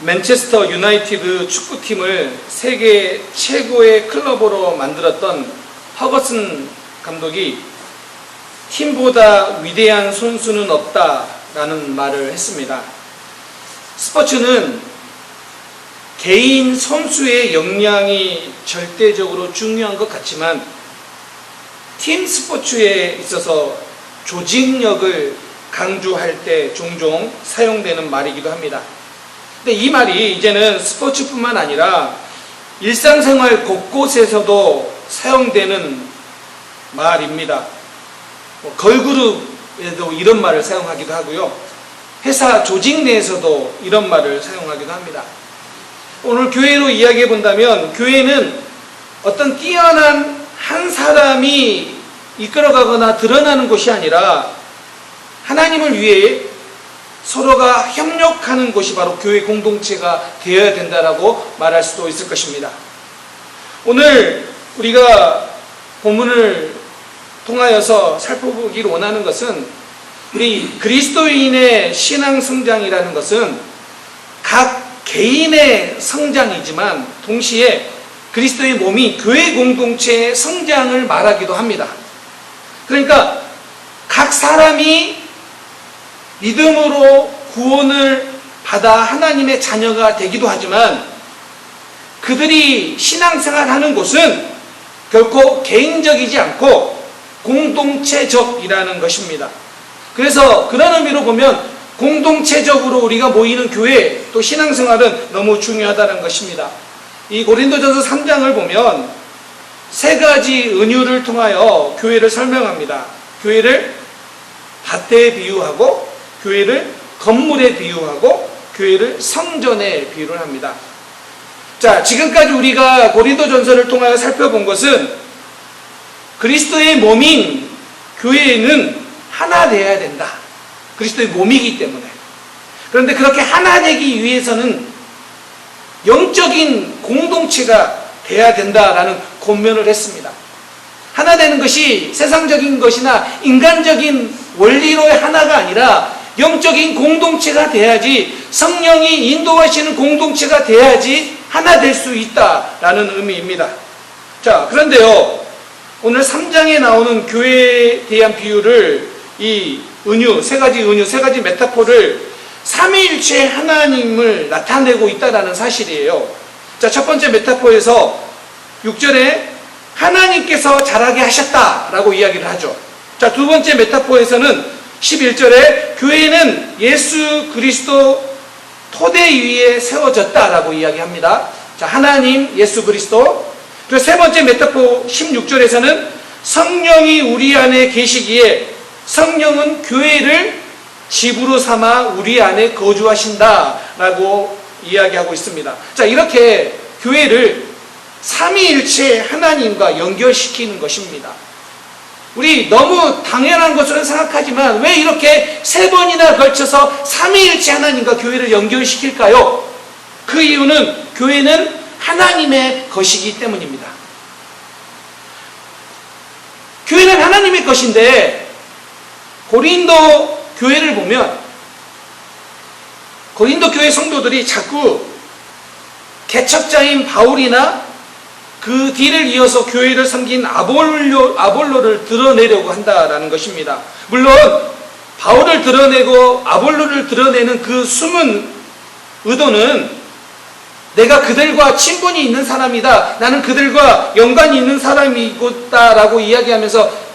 맨체스터 유나이티드 축구팀을 세계 최고의 클럽으로 만들었던 허거슨 감독이 팀보다 위대한 선수는 없다라는 말을 했습니다. 스포츠는 개인 선수의 역량이 절대적으로 중요한 것 같지만 팀 스포츠에 있어서 조직력을 강조할 때 종종 사용되는 말이기도 합니다. 근데 이 말이 이제는 스포츠뿐만 아니라 일상생활 곳곳에서도 사용되는 말입니다. 걸그룹에도 이런 말을 사용하기도 하고요. 회사 조직 내에서도 이런 말을 사용하기도 합니다. 오늘 교회로 이야기해 본다면 교회는 어떤 뛰어난 한 사람이 이끌어가거나 드러나는 곳이 아니라 하나님을 위해 서로가 협력하는 곳이 바로 교회 공동체가 되어야 된다라고 말할 수도 있을 것입니다. 오늘 우리가 본문을 통하여서 살펴보기를 원하는 것은 우리 그리스도인의 신앙 성장이라는 것은 각 개인의 성장이지만 동시에 그리스도의 몸이 교회 공동체의 성장을 말하기도 합니다. 그러니까 각 사람이 믿음으로 구원을 받아 하나님의 자녀가 되기도 하지만 그들이 신앙생활하는 곳은 결코 개인적이지 않고 공동체적이라는 것입니다. 그래서 그런 의미로 보면 공동체적으로 우리가 모이는 교회 또 신앙생활은 너무 중요하다는 것입니다. 이 고린도전서 3장을 보면 세 가지 은유를 통하여 교회를 설명합니다. 교회를 밭에 비유하고 교회를 건물에 비유하고 교회를 성전에 비유를 합니다. 자, 지금까지 우리가 고린도전서를 통하여 살펴본 것은 그리스도의 몸인 교회는 하나 되어야 된다. 그리스도의 몸이기 때문에. 그런데 그렇게 하나 되기 위해서는 영적인 공동체가 돼야 된다라는 권면을 했습니다. 하나 되는 것이 세상적인 것이나 인간적인 원리로의 하나가 아니라 영적인 공동체가 돼야지, 성령이 인도하시는 공동체가 돼야지 하나 될 수 있다라는 의미입니다. 자, 그런데요, 오늘 3장에 나오는 교회에 대한 비유를 이 은유, 세 가지 메타포를 삼위일체 하나님을 나타내고 있다는 사실이에요. 자, 첫 번째 메타포에서 6절에 하나님께서 자라게 하셨다라고 이야기를 하죠. 자, 두 번째 메타포에서는 11절에 교회는 예수 그리스도 토대 위에 세워졌다라고 이야기합니다. 자, 하나님, 예수 그리스도. 그리고 세 번째 메타포 16절에서는 성령이 우리 안에 계시기에 성령은 교회를 집으로 삼아 우리 안에 거주하신다라고 이야기하고 있습니다. 자, 이렇게 교회를 삼위일체 하나님과 연결시키는 것입니다. 우리 너무 당연한 것으로 생각하지만 왜 이렇게 세 번이나 걸쳐서 삼위일체 하나님과 교회를 연결시킬까요? 그 이유는 교회는 하나님의 것이기 때문입니다. 교회는 하나님의 것인데 고린도 교회를 보면 고린도 교회 성도들이 자꾸 개척자인 바울이나 그 뒤를 이어서 교회를 섬긴 아볼로를 드러내려고 한다라는 것입니다. 물론 바울을 드러내고 아볼로를 드러내는 그 숨은 의도는 내가 그들과 친분이 있는 사람이다, 나는 그들과 연관이 있는 사람이다라고 이야기하면서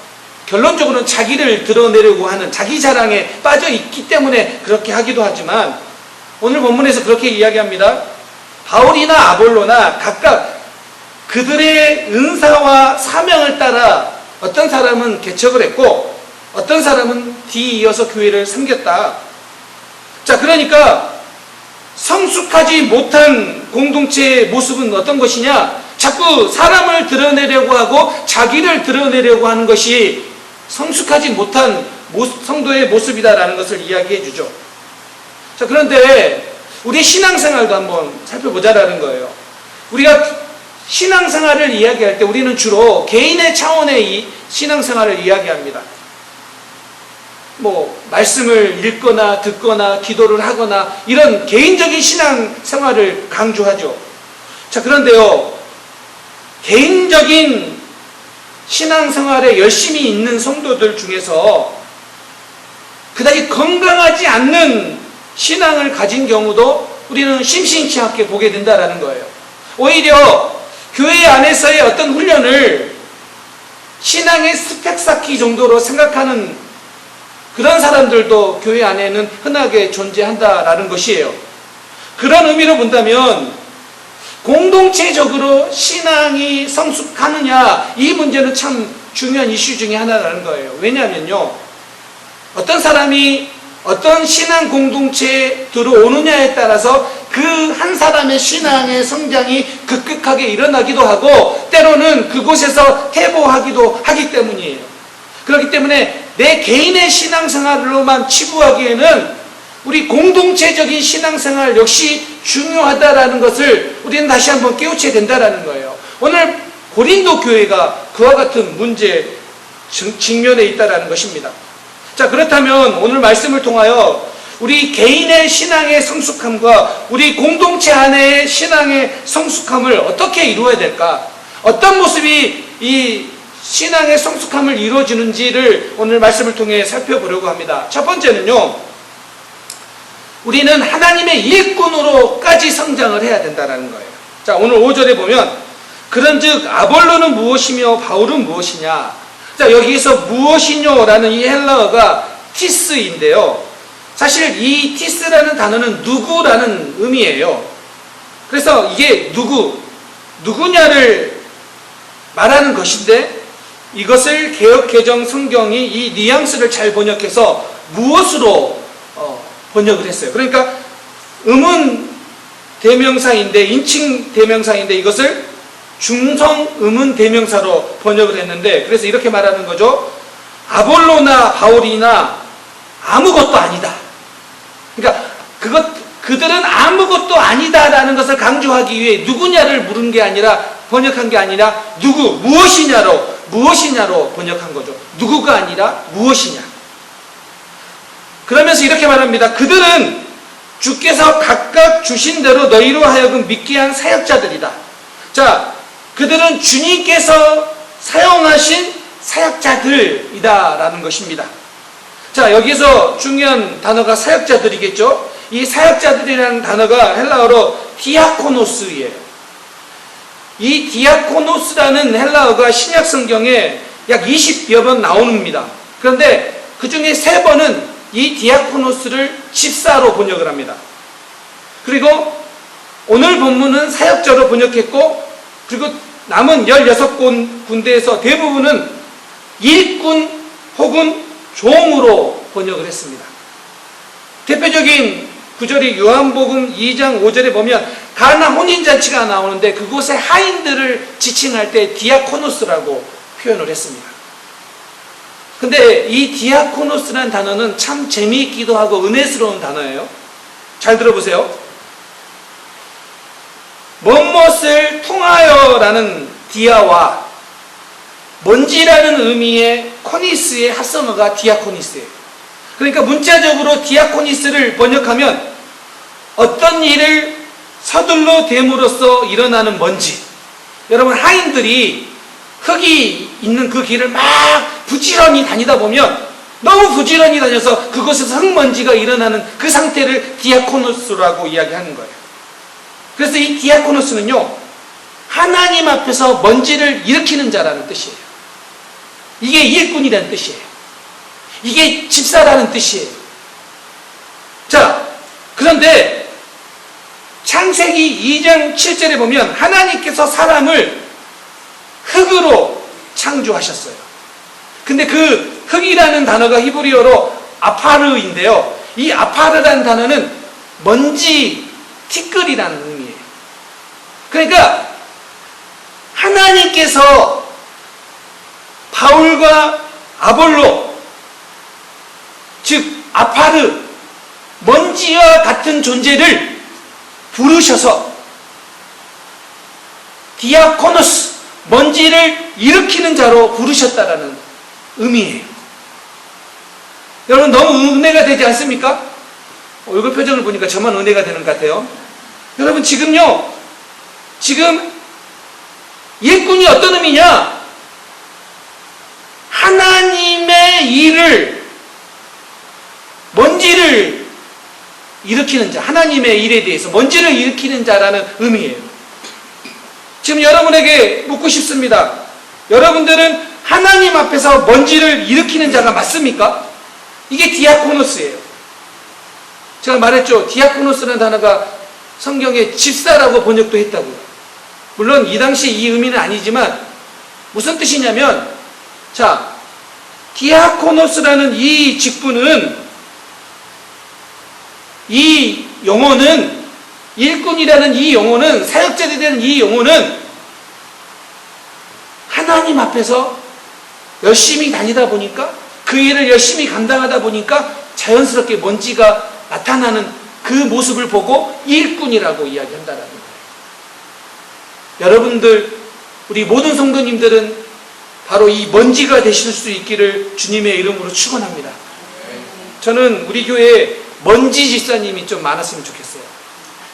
결론적으로는 자기를 드러내려고 하는 자기 자랑에 빠져 있기 때문에 그렇게 하기도 하지만 오늘 본문에서 그렇게 이야기합니다. 바울이나 아볼로나 각각 그들의 은사와 사명을 따라 어떤 사람은 개척을 했고 어떤 사람은 뒤이어서 교회를 섬겼다. 자, 그러니까 성숙하지 못한 공동체의 모습은 어떤 것이냐? 자꾸 사람을 드러내려고 하고 자기를 드러내려고 하는 것이 성숙하지 못한 성도의 모습이다라는 것을 이야기해 주죠. 자, 그런데 우리 신앙생활도 한번 살펴보자라는 거예요. 우리가 신앙생활을 이야기할 때 우리는 주로 개인의 차원의 이 신앙생활을 이야기합니다. 말씀을 읽거나 듣거나 기도를 하거나 이런 개인적인 신앙 생활을 강조하죠. 자, 그런데요, 개인적인 신앙 생활에 열심히 있는 성도들 중에서 그다지 건강하지 않는 신앙을 가진 경우도 우리는 심심치 않게 보게 된다라는 거예요. 오히려 교회 안에서의 어떤 훈련을 신앙의 스펙 쌓기 정도로 생각하는 그런 사람들도 교회 안에는 흔하게 존재한다라는 것이에요. 그런 의미로 본다면 공동체적으로 신앙이 성숙하느냐, 이 문제는 참 중요한 이슈 중에 하나라는 거예요. 왜냐하면요, 어떤 사람이 어떤 신앙 공동체에 들어오느냐에 따라서 그 한 사람의 신앙의 성장이 급격하게 일어나기도 하고 때로는 그곳에서 퇴보하기도 하기 때문이에요. 그렇기 때문에 내 개인의 신앙생활로만 치부하기에는 우리 공동체적인 신앙생활 역시 중요하다라는 것을 우리는 다시 한번 깨우쳐야 된다라는 거예요. 오늘 고린도 교회가 그와 같은 문제 직면에 있다라는 것입니다. 자, 그렇다면 오늘 말씀을 통하여 우리 개인의 신앙의 성숙함과 우리 공동체 안의 신앙의 성숙함을 어떻게 이루어야 될까? 어떤 모습이 이 신앙의 성숙함을 이루어지는지를 오늘 말씀을 통해 살펴보려고 합니다. 첫 번째는요, 우리는 하나님의 일꾼으로까지 성장을 해야 된다는 거예요. 자, 오늘 5절에 보면 그런즉 아볼로는 무엇이며 바울은 무엇이냐? 자, 여기서 무엇이뇨라는 이 헬라어가 티스인데요. 사실 이 티스라는 단어는 누구라는 의미예요. 그래서 이게 누구냐를 말하는 것인데 이것을 개역개정 성경이 이 뉘앙스를 잘 번역해서 무엇으로 번역을 했어요. 그러니까 의문 대명사인데, 인칭 대명사인데 이것을 중성 의문 대명사로 번역을 했는데, 그래서 이렇게 말하는 거죠. 아볼로나 바울이나 아무것도 아니다. 그러니까 그들은 아무것도 아니다라는 것을 강조하기 위해 누구냐를 물은 게 아니라, 번역한 게 아니라 무엇이냐로 번역한 거죠. 누구가 아니라 무엇이냐. 그러면서 이렇게 말합니다. 그들은 주께서 각각 주신 대로 너희로 하여금 믿게 한 사역자들이다. 자, 그들은 주님께서 사용하신 사역자들이다라는 것입니다. 자, 여기서 중요한 단어가 사역자들이겠죠. 이 사역자들이라는 단어가 헬라어로 디아코노스예요. 이 디아코노스라는 헬라어가 신약 성경에 약 20여 번 나옵니다. 그런데 그 중에 3번은 이 디아코노스를 집사로 번역을 합니다. 그리고 오늘 본문은 사역자로 번역했고, 그리고 남은 16군데에서 대부분은 일꾼 혹은 종으로 번역을 했습니다. 대표적인 구절이 요한복음 2장 5절에 보면 가나 혼인잔치가 나오는데 그곳에 하인들을 지칭할 때 디아코노스라고 표현을 했습니다. 근데 이 디아코노스라는 단어는 참 재미있기도 하고 은혜스러운 단어예요. 잘 들어보세요. 무엇을 통하여라는 디아와 먼지라는 의미의 코니스의 합성어가 디아코니스예요. 그러니까 문자적으로 디아코니스를 번역하면 어떤 일을 서둘러 됨으로써 일어나는 먼지. 여러분, 하인들이 흙이 있는 그 길을 막 부지런히 다니다 보면 너무 부지런히 다녀서 그곳에서 흙먼지가 일어나는 그 상태를 디아코노스라고 이야기하는 거예요. 그래서 이 디아코노스는요, 하나님 앞에서 먼지를 일으키는 자라는 뜻이에요. 이게 일꾼이라는 뜻이에요. 이게 집사라는 뜻이에요. 자, 그런데 창세기 2장 7절에 보면 하나님께서 사람을 흙으로 창조하셨어요. 근데 그 흙이라는 단어가 히브리어로 아파르인데요. 이 아파르라는 단어는 먼지, 티끌이라는 의미예요. 그러니까 하나님께서 바울과 아볼로, 즉 아파르, 먼지와 같은 존재를 부르셔서 디아코노스, 먼지를 일으키는 자로 부르셨다라는 의미예요. 여러분 너무 은혜가 되지 않습니까? 얼굴 표정을 보니까 저만 은혜가 되는 것 같아요. 여러분 지금요, 지금 일꾼이 어떤 의미냐? 하나님의 일을, 먼지를 일으키는 자, 하나님의 일에 대해서 먼지를 일으키는 자라는 의미예요. 지금 여러분에게 묻고 싶습니다. 여러분들은 하나님 앞에서 먼지를 일으키는 자가 맞습니까? 이게 디아코노스예요. 제가 말했죠. 디아코노스라는 단어가 성경에 집사라고 번역도 했다고요. 물론 이 당시 이 의미는 아니지만 무슨 뜻이냐면, 자, 디아코노스라는 이 직분은, 이 용어는, 일꾼이라는 이 용어는, 사역자들이 되는 이 용어는 하나님 앞에서 열심히 다니다 보니까, 그 일을 열심히 감당하다 보니까 자연스럽게 먼지가 나타나는 그 모습을 보고 일꾼이라고 이야기한다는 거예요. 여러분들, 우리 모든 성도님들은 바로 이 먼지가 되실 수 있기를 주님의 이름으로 축원합니다. 저는 우리 교회에 먼지 집사님이 좀 많았으면 좋겠어요.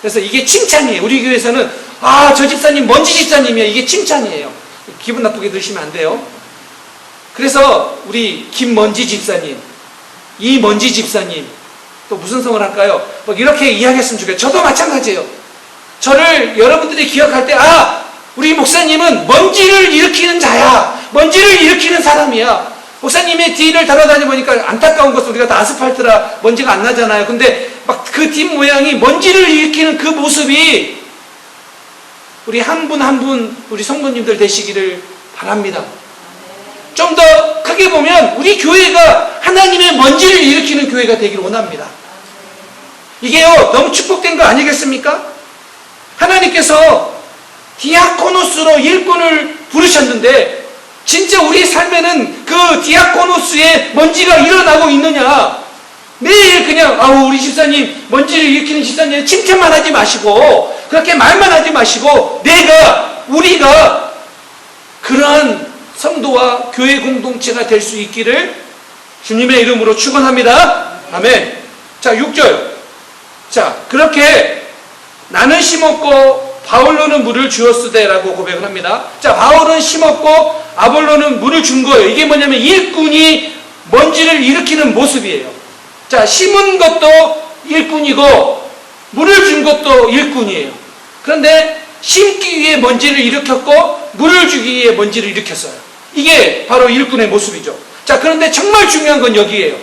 그래서 이게 칭찬이에요. 우리 교회에서는 저 집사님 먼지 집사님이야, 이게 칭찬이에요. 기분 나쁘게 들으시면 안 돼요. 그래서 우리 김먼지 집사님, 이먼지 집사님, 또 무슨 성을 할까요? 이렇게 이야기했으면 좋겠어요. 저도 마찬가지예요. 저를 여러분들이 기억할 때, 우리 목사님은 먼지를 일으키는 자야, 먼지를 일으키는 사람이야. 목사님의 뒤를 돌아다니 보니까 안타까운 것은 우리가 다 아스팔트라 먼지가 안 나잖아요. 근데 막 그 뒷 모양이 먼지를 일으키는 그 모습이 우리 한 분 한 분 우리 성도님들 되시기를 바랍니다. 좀 더 크게 보면 우리 교회가 하나님의 먼지를 일으키는 교회가 되기를 원합니다. 이게요, 너무 축복된 거 아니겠습니까? 하나님께서 디아코노스로 일꾼을 부르셨는데 진짜 우리 삶에는 그 디아코노스의 먼지가 일어나고 있느냐? 매일 그냥 우리 집사님 먼지를 일으키는 집사님 칭찬만 하지 마시고, 그렇게 말만 하지 마시고, 우리가 그러한 성도와 교회 공동체가 될 수 있기를 주님의 이름으로 축원합니다. 아멘. 자, 6절. 자, 그렇게 나는 심었고 바울로는 물을 주었으되라고 고백을 합니다. 자, 바울은 심었고 아볼로는 물을 준 거예요. 이게 뭐냐면 일꾼이 먼지를 일으키는 모습이에요. 자, 심은 것도 일꾼이고 물을 준 것도 일꾼이에요. 그런데 심기 위해 먼지를 일으켰고 물을 주기 위해 먼지를 일으켰어요. 이게 바로 일꾼의 모습이죠. 자, 그런데 정말 중요한 건 여기에요.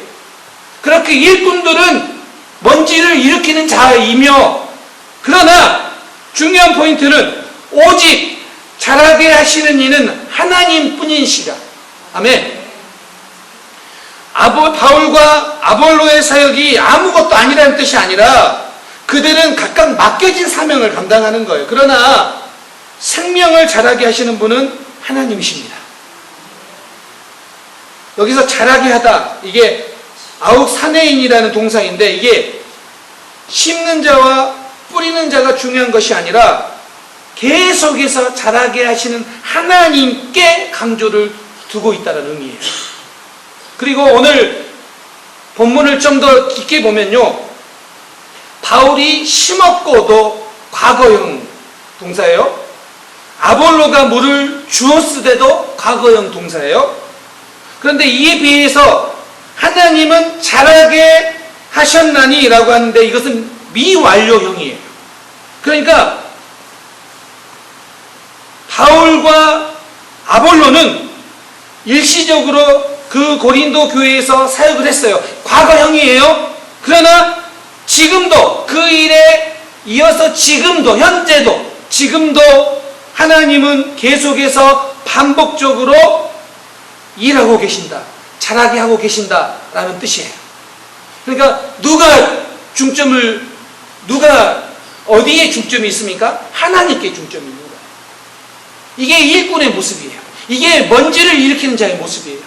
그렇게 일꾼들은 먼지를 일으키는 자이며, 그러나 중요한 포인트는 오직 자라게 하시는 이는 하나님뿐이시라. 아멘. 바울과 아볼로의 사역이 아무것도 아니라는 뜻이 아니라 그들은 각각 맡겨진 사명을 감당하는 거예요. 그러나 생명을 자라게 하시는 분은 하나님이십니다. 여기서 자라게 하다, 이게 아욱사네인이라는 동사인데, 이게 심는 자와 뿌리는 자가 중요한 것이 아니라 계속해서 자라게 하시는 하나님께 강조를 두고 있다는 의미예요. 그리고 오늘 본문을 좀 더 깊게 보면요, 바울이 심었고도 과거형 동사예요. 아볼로가 물을 주었으되도 과거형 동사예요. 그런데 이에 비해서 하나님은 자라게 하셨나니 라고 하는데 이것은 미완료형이에요. 그러니까 바울과 아볼로는 일시적으로 그 고린도 교회에서 사역을 했어요. 과거형이에요. 그러나 지금도 그 일에 이어서 지금도 하나님은 계속해서 반복적으로 일하고 계신다, 자라게 하고 계신다라는 뜻이에요. 그러니까 어디에 중점이 있습니까? 하나님께 중점이 있는 거예요. 이게 일꾼의 모습이에요. 이게 먼지를 일으키는 자의 모습이에요.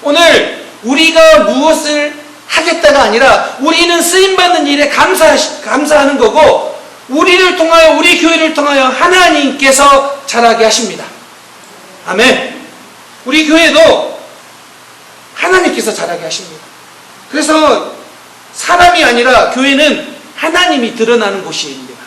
오늘 우리가 무엇을 하겠다가 아니라 우리는 쓰임받는 일에 감사하는 거고, 우리를 통하여, 우리 교회를 통하여 하나님께서 자라게 하십니다. 아멘. 우리 교회도 하나님께서 자라게 하십니다. 그래서 사람이 아니라 교회는 하나님이 드러나는 곳입니다.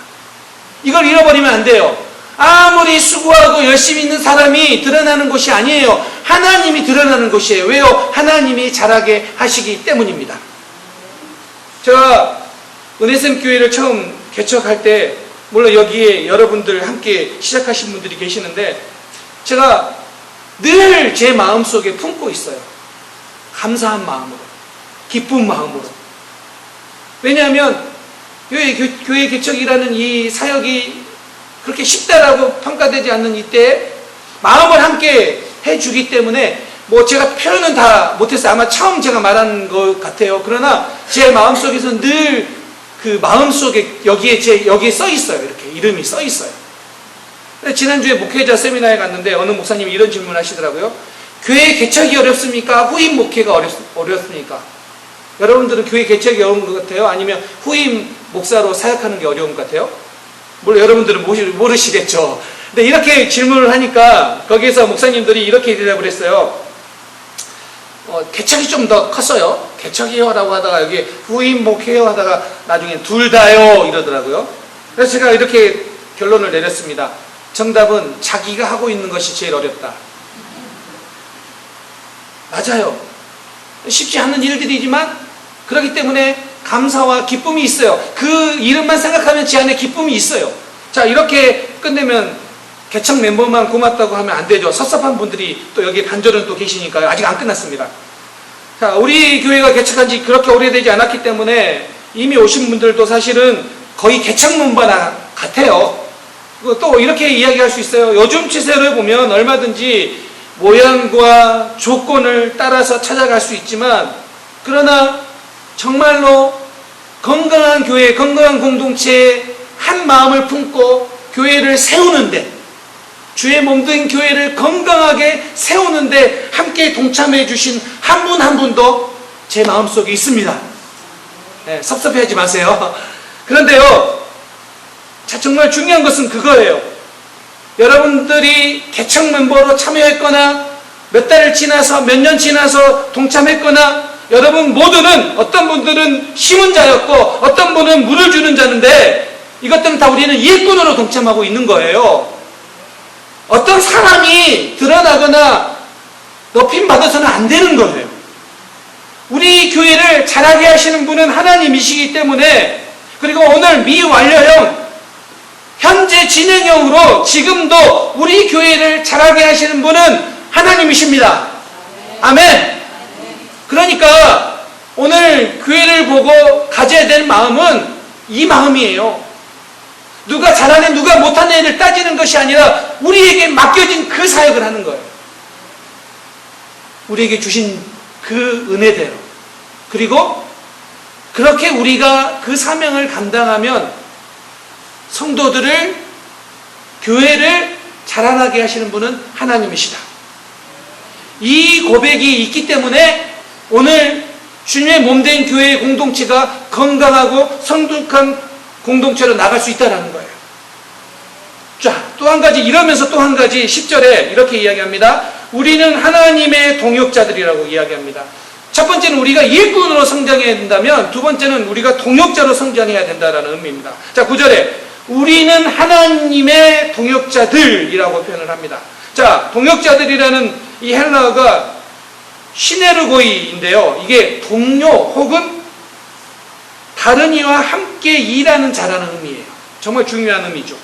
이걸 잃어버리면 안 돼요. 아무리 수고하고 열심히 있는 사람이 드러나는 곳이 아니에요. 하나님이 드러나는 곳이에요. 왜요? 하나님이 자라게 하시기 때문입니다. 제가 은혜샘 교회를 처음 개척할 때, 물론 여기에 여러분들 함께 시작하신 분들이 계시는데, 제가 늘 제 마음속에 품고 있어요. 감사한 마음으로, 기쁜 마음으로. 왜냐하면 교회 개척이라는 이 사역이 그렇게 쉽다라고 평가되지 않는 이때에 마음을 함께 해주기 때문에, 뭐 제가 표현은 다 못했어요. 아마 처음 제가 말한 것 같아요. 그러나 제 마음속에서 늘 그 마음속에 여기에 써 있어요. 이렇게 이름이 써 있어요. 지난주에 목회자 세미나에 갔는데 어느 목사님이 이런 질문을 하시더라고요. 교회 개척이 어렵습니까? 후임 목회가 어렵습니까? 여러분들은 교회 개척이 어려운 것 같아요? 아니면 후임 목사로 사역하는 게 어려운 것 같아요? 물론 여러분들은 모르시겠죠. 근데 이렇게 질문을 하니까 거기에서 목사님들이 이렇게 대답을 했어요. 개척이 좀 더 컸어요. 개척이요 라고 하다가 여기 후임 목회요 하다가 나중에 둘 다요 이러더라고요. 그래서 제가 이렇게 결론을 내렸습니다. 정답은 자기가 하고 있는 것이 제일 어렵다. 맞아요. 쉽지 않은 일들이지만 그렇기 때문에 감사와 기쁨이 있어요. 그 이름만 생각하면 제 안에 기쁨이 있어요. 자, 이렇게 끝내면 개척 멤버만 고맙다고 하면 안 되죠. 섭섭한 분들이 또 여기 반절은 또 계시니까요. 아직 안 끝났습니다. 자, 우리 교회가 개척한 지 그렇게 오래되지 않았기 때문에 이미 오신 분들도 사실은 거의 개척 멤버 같아요. 또 이렇게 이야기할 수 있어요. 요즘 추세를 보면 얼마든지 모양과 조건을 따라서 찾아갈 수 있지만, 그러나 정말로 건강한 교회, 건강한 공동체에 한 마음을 품고 교회를 세우는데, 주의 몸된 교회를 건강하게 세우는데 함께 동참해 주신 한 분 한 분도 제 마음속에 있습니다. 네, 섭섭해하지 마세요. 그런데요, 자, 정말 중요한 것은 그거예요. 여러분들이 개척 멤버로 참여했거나 몇 달 지나서 몇 년 지나서 동참했거나, 여러분 모두는, 어떤 분들은 심은 자였고 어떤 분은 물을 주는 자인데, 이것들은 다 우리는 일꾼으로 동참하고 있는 거예요. 어떤 사람이 드러나거나 높임 받아서는 안 되는 거예요. 우리 교회를 자라게 하시는 분은 하나님이시기 때문에, 그리고 오늘 미완료형, 현재 진행형으로 지금도 우리 교회를 자라게 하시는 분은 하나님이십니다. 아멘. 그러니까 오늘 교회를 보고 가져야 될 마음은 이 마음이에요. 누가 잘한 애, 누가 못한 애를 따지는 것이 아니라 우리에게 맡겨진 그 사역을 하는 거예요. 우리에게 주신 그 은혜대로. 그리고 그렇게 우리가 그 사명을 감당하면 성도들을, 교회를 자라나게 하시는 분은 하나님이시다. 이 고백이 있기 때문에 오늘 주님의 몸된 교회의 공동체가 건강하고 성숙한 공동체로 나갈 수 있다는 거예요. 자, 또 한 가지, 이러면서 또 한 가지 10절에 이렇게 이야기합니다. 우리는 하나님의 동역자들이라고 이야기합니다. 첫 번째는 우리가 일꾼으로 성장해야 된다면, 두 번째는 우리가 동역자로 성장해야 된다는 의미입니다. 자, 9절에 우리는 하나님의 동역자들이라고 표현을 합니다. 자, 동역자들이라는 이 헬라어가 시네르고이인데요. 이게 동료 혹은 다른 이와 함께 일하는 자라는 의미예요. 정말 중요한 의미죠.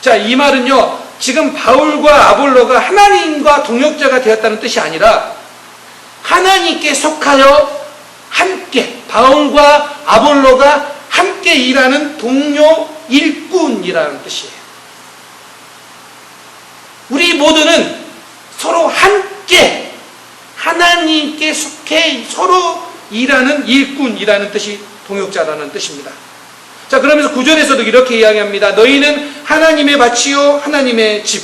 자, 이 말은요, 지금 바울과 아볼로가 하나님과 동역자가 되었다는 뜻이 아니라 하나님께 속하여 함께, 바울과 아볼로가 함께 일하는 동료 일꾼이라는 뜻이에요. 우리 모두는 서로 함께 하나님께 속해 서로 일하는 일꾼이라는 뜻이 동역자라는 뜻입니다. 자, 그러면서 9절에서도 이렇게 이야기합니다. 너희는 하나님의 밭이요 하나님의 집.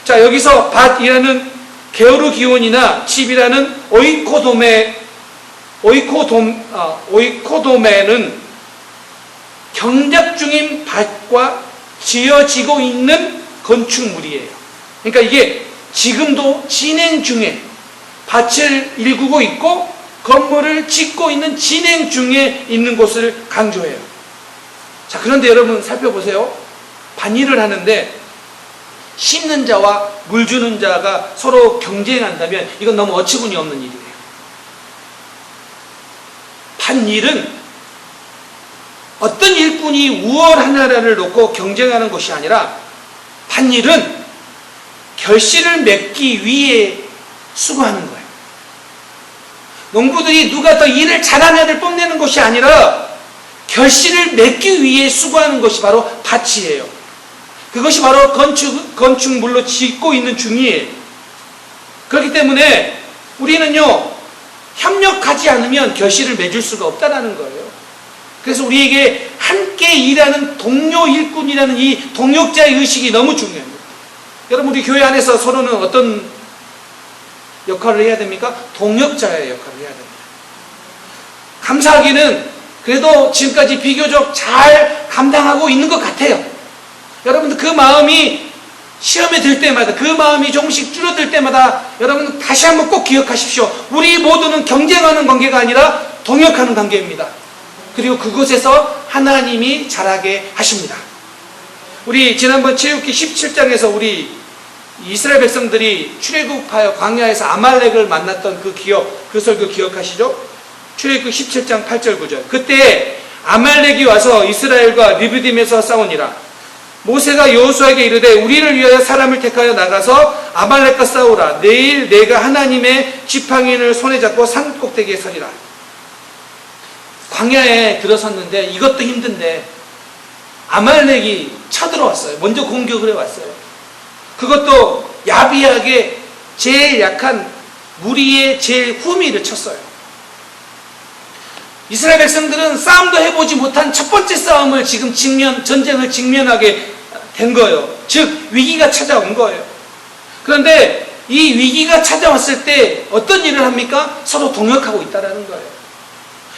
자, 여기서 밭이라는 게오르기온이나 집이라는 오이코도메는 경작 중인 밭과 지어지고 있는 건축물이에요. 그러니까 이게 지금도 진행 중에 밭을 일구고 있고 건물을 짓고 있는 진행 중에 있는 곳을 강조해요. 자, 그런데 여러분 살펴보세요. 밭일을 하는데 심는 자와 물 주는 자가 서로 경쟁한다면 이건 너무 어처구니 없는 일이에요. 밭일은 어떤 일꾼이 우월 하나를 놓고 경쟁하는 것이 아니라 밭일은 결실을 맺기 위해 수고하는 거예요. 농부들이 누가 더 일을 잘하는 애를 뽐내는 것이 아니라 결실을 맺기 위해 수고하는 것이 바로 밭이에요. 그것이 바로 건축물로 짓고 있는 중이에요. 그렇기 때문에 우리는요, 협력하지 않으면 결실을 맺을 수가 없다는 거예요. 그래서 우리에게 함께 일하는 동료 일꾼이라는 이 동역자의 의식이 너무 중요합니다. 여러분, 우리 교회 안에서 서로는 어떤 역할을 해야 됩니까? 동역자의 역할을 해야 됩니다. 감사하기는 그래도 지금까지 비교적 잘 감당하고 있는 것 같아요. 여러분들 그 마음이 시험에 들 때마다, 그 마음이 조금씩 줄어들 때마다 여러분 다시 한번 꼭 기억하십시오. 우리 모두는 경쟁하는 관계가 아니라 동역하는 관계입니다. 그리고 그곳에서 하나님이 자라게 하십니다. 우리 지난번 출애굽기 17장에서 우리 이스라엘 백성들이 출애굽하여 광야에서 아말렉을 만났던 그 설교 기억하시죠? 출애굽기 17장 8절 9절. 그때 아말렉이 와서 이스라엘과 리브딤에서 싸우니라. 모세가 여호수아에게 이르되 우리를 위하여 사람을 택하여 나가서 아말렉과 싸우라. 내일 내가 하나님의 지팡이를 손에 잡고 산 꼭대기에 서리라. 광야에 들어섰는데 이것도 힘든데 아말렉이 쳐들어왔어요. 먼저 공격을 해왔어요. 그것도 야비하게 제일 약한 무리의 제일 후미를 쳤어요. 이스라엘 백성들은 싸움도 해보지 못한 첫 번째 싸움을 지금 전쟁을 직면하게 된 거예요. 즉 위기가 찾아온 거예요. 그런데 이 위기가 찾아왔을 때 어떤 일을 합니까? 서로 동역하고 있다는 거예요.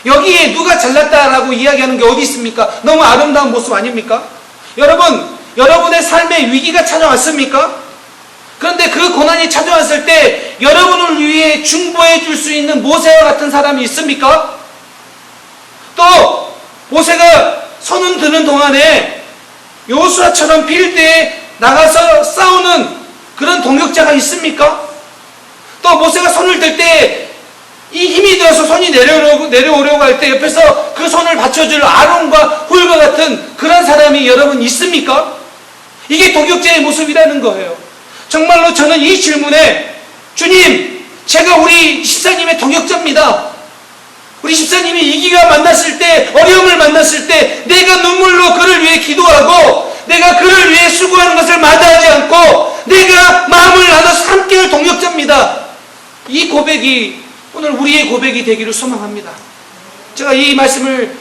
여기에 누가 잘났다라고 이야기하는 게 어디 있습니까? 너무 아름다운 모습 아닙니까? 여러분, 여러분의 삶에 위기가 찾아왔습니까? 그런데 그 고난이 찾아왔을 때 여러분을 위해 중보해 줄 수 있는 모세와 같은 사람이 있습니까? 또 모세가 손을 드는 동안에 여호수아처럼 필드에 나가서 싸우는 그런 동역자가 있습니까? 또 모세가 손을 들 때 이 힘이 들어서 손이 내려오려고 할 때 옆에서 그 손을 받쳐줄 아론과 훌과 같은 그런 사람이 여러분 있습니까? 이게 동역자의 모습이라는 거예요. 정말로 저는 이 질문에 주님, 제가 우리 집사님의 동역자입니다. 우리 집사님이 위기가 만났을 때, 어려움을 만났을 때 내가 눈물로 그를 위해 기도하고 내가 그를 위해 수고하는 것을 마다하지 않고 내가 마음을 나눠서 함께할 동역자입니다. 이 고백이 오늘 우리의 고백이 되기를 소망합니다. 제가 이 말씀을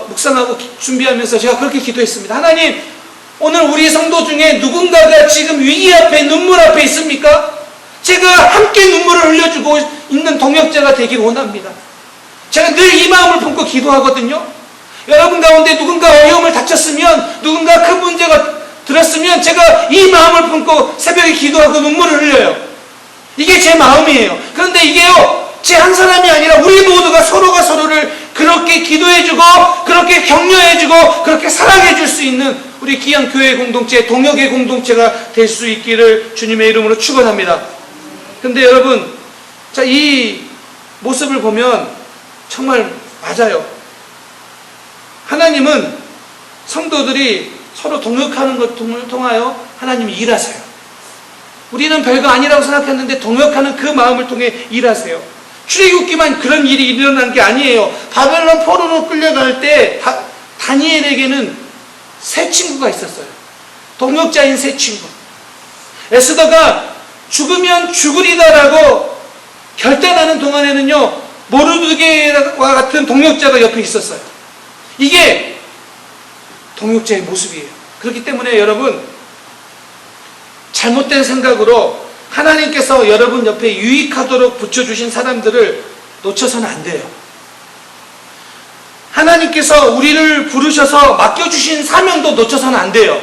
묵상하고 준비하면서 제가 그렇게 기도했습니다. 하나님, 오늘 우리 성도 중에 누군가가 지금 위기 앞에 눈물 앞에 있습니까? 제가 함께 눈물을 흘려주고 있는 동역자가 되기를 원합니다. 제가 늘 이 마음을 품고 기도하거든요. 여러분 가운데 누군가 어려움을 다쳤으면, 누군가 큰 문제가 들었으면 제가 이 마음을 품고 새벽에 기도하고 눈물을 흘려요. 이게 제 마음이에요. 그런데 이게요, 제 한 사람이 아니라 우리 모두가 서로가 서로를 그렇게 기도해주고 그렇게 격려해주고 그렇게 사랑해줄 수 있는 우리 귀한 교회 공동체, 동역의 공동체가 될 수 있기를 주님의 이름으로 축원합니다. 근데 여러분, 자, 이 모습을 보면 정말 맞아요. 하나님은 성도들이 서로 동역하는 것을 통하여 하나님이 일하세요. 우리는 별거 아니라고 생각했는데 동역하는 그 마음을 통해 일하세요. 출애굽기만 그런 일이 일어난 게 아니에요. 바벨론 포로로 끌려갈 때 다니엘에게는 세 친구가 있었어요. 동역자인 세 친구. 에스더가 죽으면 죽으리다라고 결단하는 동안에는요, 모르드게와 같은 동역자가 옆에 있었어요. 이게 동역자의 모습이에요. 그렇기 때문에 여러분, 잘못된 생각으로 하나님께서 여러분 옆에 유익하도록 붙여주신 사람들을 놓쳐서는 안 돼요. 하나님께서 우리를 부르셔서 맡겨주신 사명도 놓쳐서는 안 돼요.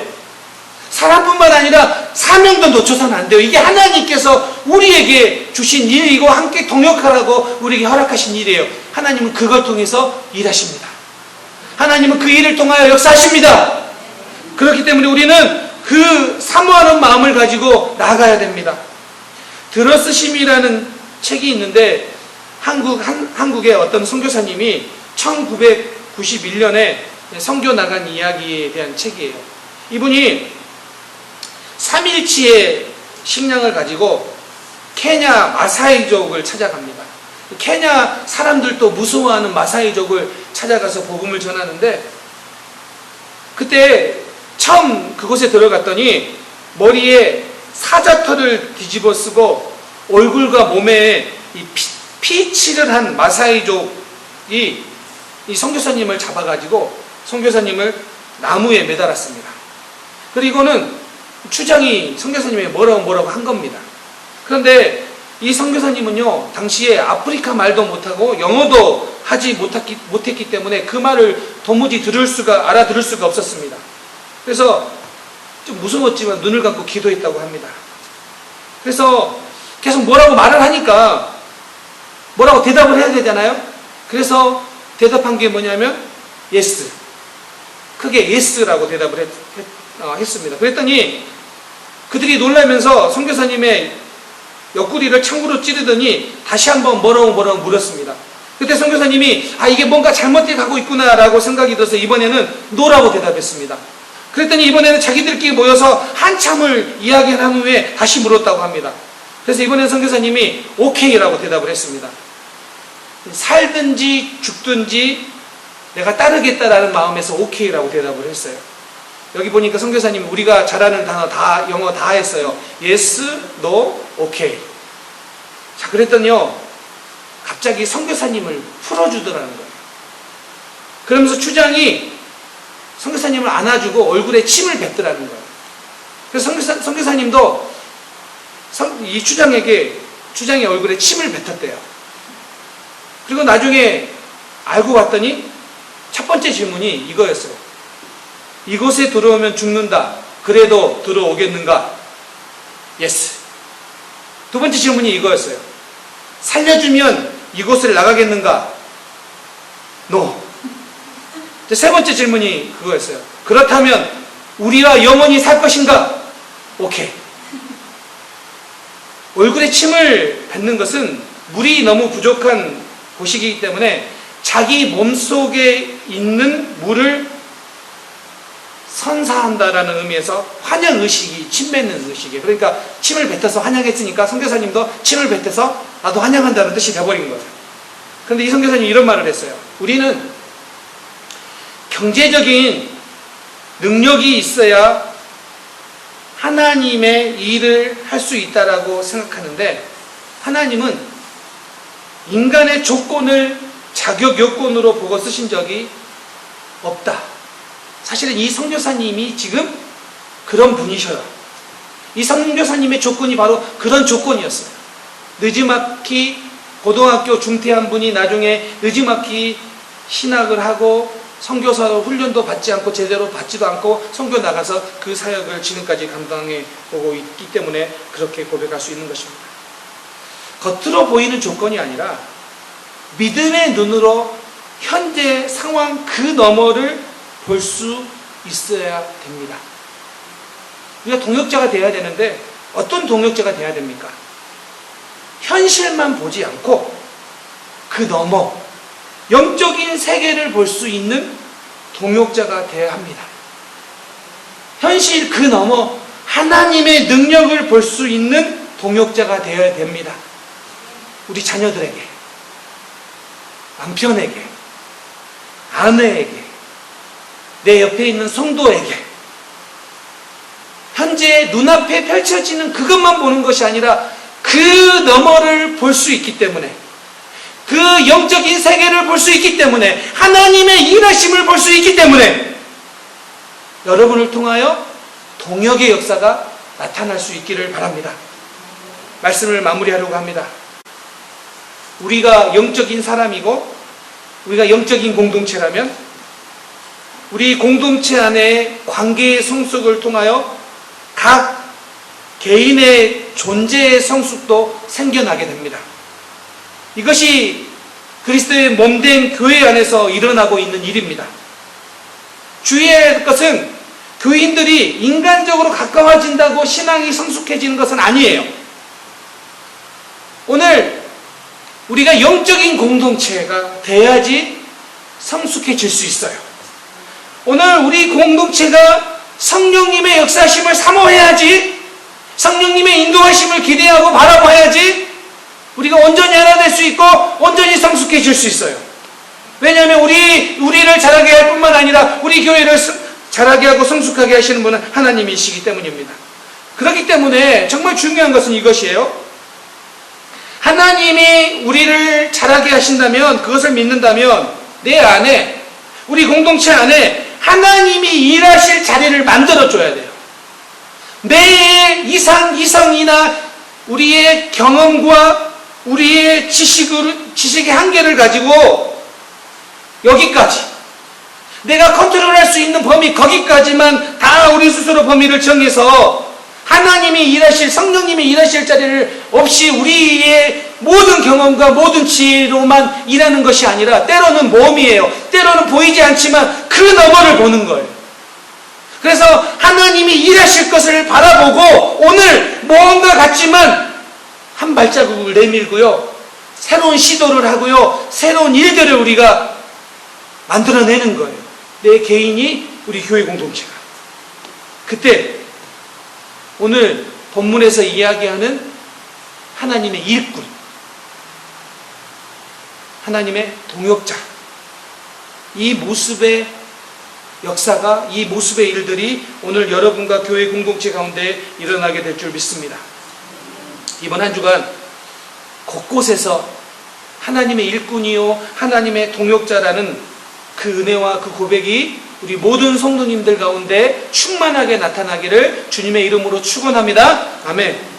사람뿐만 아니라 사명도 놓쳐서는 안 돼요. 이게 하나님께서 우리에게 주신 일이고 함께 동역하라고 우리에게 허락하신 일이에요. 하나님은 그걸 통해서 일하십니다. 하나님은 그 일을 통하여 역사하십니다. 그렇기 때문에 우리는 그 사모하는 마음을 가지고 나아가야 됩니다. 들어쓰심이라는 책이 있는데 한국의 어떤 선교사님이 1991년에 선교 나간 이야기에 대한 책이에요. 이분이 3일치의 식량을 가지고 케냐 마사이족을 찾아갑니다. 케냐 사람들도 무서워하는 마사이족을 찾아가서 복음을 전하는데, 그때 처음 그곳에 들어갔더니 머리에 사자털을 뒤집어 쓰고 얼굴과 몸에 이 피칠을 한 마사이족이 이 선교사님을 잡아가지고 선교사님을 나무에 매달았습니다. 그리고는 추장이 선교사님에게 뭐라고 한 겁니다. 그런데 이 선교사님은요, 당시에 아프리카 말도 못하고 영어도 하지 못했기 때문에 그 말을 도무지 알아들을 수가 없었습니다. 그래서 좀 무서웠지만 눈을 감고 기도했다고 합니다. 그래서 계속 뭐라고 말을 하니까 뭐라고 대답을 해야 되잖아요. 그래서 대답한 게 뭐냐면 yes. 크게 yes라고 대답을 했습니다. 그랬더니 그들이 놀라면서 선교사님의 옆구리를 창구로 찌르더니 다시 한번 뭐라고 물었습니다. 그때 선교사님이 이게 뭔가 잘못돼 가고 있구나라고 생각이 들어서 이번에는 no라고 대답했습니다. 그랬더니 이번에는 자기들끼리 모여서 한참을 이야기를 한 후에 다시 물었다고 합니다. 그래서 이번에는 선교사님이 오케이라고 대답을 했습니다. 살든지 죽든지 내가 따르겠다라는 마음에서 오케이라고 대답을 했어요. 여기 보니까 선교사님이 우리가 잘 아는 단어 다, 영어 다 했어요. yes, no, okay. 자, 그랬더니요, 갑자기 선교사님을 풀어주더라는 거예요. 그러면서 추장이 선교사님을 안아주고 얼굴에 침을 뱉더라는 거예요. 그래서 선교사님도 이 추장의 얼굴에 침을 뱉었대요. 그리고 나중에 알고 봤더니 첫 번째 질문이 이거였어요. 이곳에 들어오면 죽는다. 그래도 들어오겠는가? Yes. 두 번째 질문이 이거였어요. 살려주면 이곳을 나가겠는가? No. 세 번째 질문이 그거였어요. 그렇다면 우리와 영원히 살 것인가? 오케이. 얼굴에 침을 뱉는 것은 물이 너무 부족한 곳이기 때문에 자기 몸속에 있는 물을 선사한다라는 의미에서 환영의식이 침 뱉는 의식이에요. 그러니까 침을 뱉어서 환영했으니까 선교사님도 침을 뱉어서 나도 환영한다는 뜻이 되어버린 거죠. 그런데 이 선교사님이 이런 말을 했어요. 우리는 경제적인 능력이 있어야 하나님의 일을 할 수 있다라고 생각하는데, 하나님은 인간의 조건을 자격 요건으로 보고 쓰신 적이 없다. 사실은 이 선교사님이 지금 그런 분이셔요. 이 선교사님의 조건이 바로 그런 조건이었어요. 느지막이 고등학교 중퇴한 분이 나중에 느지막이 신학을 하고 선교사 훈련도 받지 않고 제대로 받지도 않고 선교 나가서 그 사역을 지금까지 감당해 오고 있기 때문에 그렇게 고백할 수 있는 것입니다. 겉으로 보이는 조건이 아니라 믿음의 눈으로 현재 상황 그 너머를 볼 수 있어야 됩니다. 우리가 동역자가 되어야 되는데 어떤 동역자가 되어야 됩니까? 현실만 보지 않고 그 너머 영적인 세계를 볼 수 있는 동역자가 되어야 합니다. 현실 그 너머 하나님의 능력을 볼 수 있는 동역자가 되어야 됩니다. 우리 자녀들에게, 남편에게, 아내에게, 내 옆에 있는 성도에게 현재 눈앞에 펼쳐지는 그것만 보는 것이 아니라 그 너머를 볼 수 있기 때문에, 그 영적인 세계를 볼 수 있기 때문에, 하나님의 일하심을 볼 수 있기 때문에 여러분을 통하여 동역의 역사가 나타날 수 있기를 바랍니다. 말씀을 마무리하려고 합니다. 우리가 영적인 사람이고 우리가 영적인 공동체라면 우리 공동체 안에 관계의 성숙을 통하여 각 개인의 존재의 성숙도 생겨나게 됩니다. 이것이 그리스도의 몸된 교회 안에서 일어나고 있는 일입니다. 주의해야 할 것은 교인들이 인간적으로 가까워진다고 신앙이 성숙해지는 것은 아니에요. 오늘 우리가 영적인 공동체가 돼야지 성숙해질 수 있어요. 오늘 우리 공동체가 성령님의 역사심을 사모해야지, 성령님의 인도하심을 기대하고 바라봐야지 우리가 온전히 하나 될 수 있고 온전히 성숙해질 수 있어요. 왜냐하면 우리를 자라게 할 뿐만 아니라 우리 교회를 자라게 하고 성숙하게 하시는 분은 하나님이시기 때문입니다. 그렇기 때문에 정말 중요한 것은 이것이에요. 하나님이 우리를 자라게 하신다면, 그것을 믿는다면 내 안에, 우리 공동체 안에 하나님이 일하실 자리를 만들어줘야 돼요. 내 이성이나 우리의 경험과 우리의 지식의 한계를 가지고 여기까지, 내가 컨트롤할 수 있는 범위 거기까지만 다 우리 스스로 범위를 정해서 하나님이 일하실, 성령님이 일하실 자리를 없이 우리의 모든 경험과 모든 지혜로만 일하는 것이 아니라 때로는 모험이에요. 때로는 보이지 않지만 그 너머를 보는 거예요. 그래서 하나님이 일하실 것을 바라보고 오늘 모험과 같지만 한 발자국을 내밀고요, 새로운 시도를 하고요, 새로운 일들을 우리가 만들어내는 거예요. 내 개인이, 우리 교회 공동체가. 그때 오늘 본문에서 이야기하는 하나님의 일꾼, 하나님의 동역자, 이 모습의 역사가, 이 모습의 일들이 오늘 여러분과 교회 공동체 가운데 일어나게 될 줄 믿습니다. 이번 한 주간 곳곳에서 하나님의 일꾼이요 하나님의 동역자라는 그 은혜와 그 고백이 우리 모든 성도님들 가운데 충만하게 나타나기를 주님의 이름으로 축원합니다. 아멘.